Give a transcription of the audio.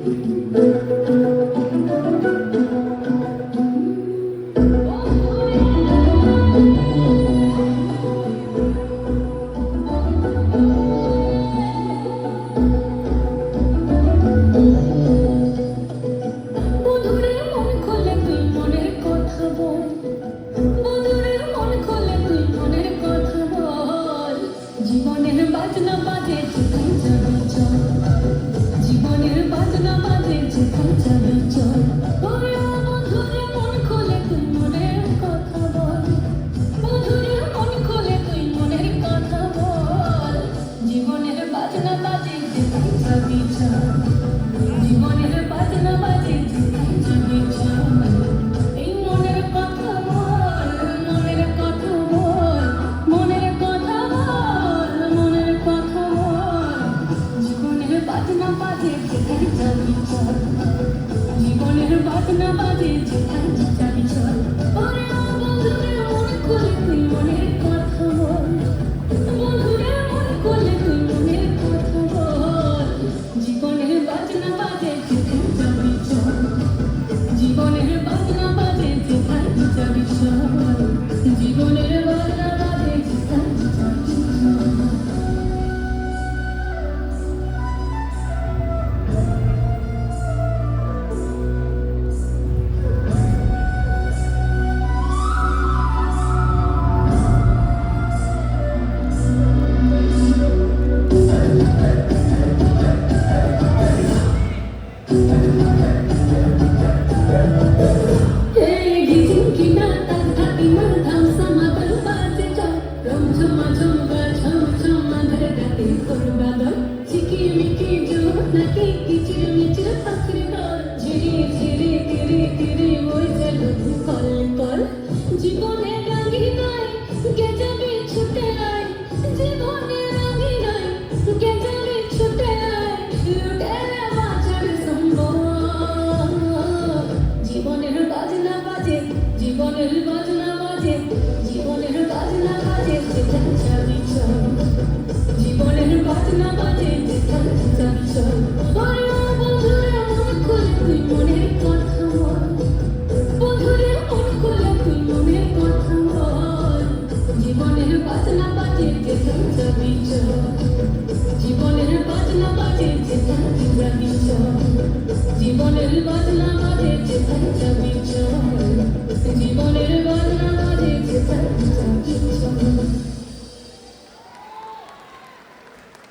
জীবনের বাজনা বাজে যেখানে যাবি চল, জীবনের বাজনা বাজে যেখানে যাবি চল। ওরে বন্ধুরে মন খুলে তুই মনের কথা বল, বন্ধুরে মন খুলে তুই মনের কথা বল। জীবনের বাজনা বাজে যেখানে যাবি চল, জীবনের বাজনা বাজে যেখানে যাবি চল। এই মনের কথা বল, মনের কথা বল, মনের কথা বল, মনের কথা বল। জীবনের বাজনা বাজে যেখানে যাবি চল, জীবনের বাজনা বাজে যেখানে যাবি চল। ওরে বন্ধুরে মন খুলে তুই মনের কথা বল, বন্ধুরে মন খুলে তুই মনের কথা বল। জীবনের বাজনা বাজে যেখানে যাবি চল, জীবনের বাজনা বাজে যেখানে যাবি চল, জীবনের বাজনা বাজে যেখানে যাবি চল। জীবনে রাঙি নাই কে যাবে ছুটে নাই, জীবনে রাঙি নাই কে যাবে ছুটে নাই, লুটেরা বাঁচার সম্ভব। জীবনের বাজনা বাজে, জীবনের বাজনা বাজে, জীবনের বাজনা বাজে যেখানে যাবি চল, জীবনের বাজনা বাজে যেখানে যাবি চল। ওরে বন্ধুরে মন খুলে তুই মনের কথা বল, বন্ধুরে মন খুলে তুই মনের কথা বল। জীবনের বাজনা বাজে যেখানে যাবি চল, জীবনের বাজনা বাজে যেখানে যাবি চল, জীবনের বাজনা বাজে যেখানে যাবি চল, জীবনের বাজনা বাজে যেখানে যাবি চল।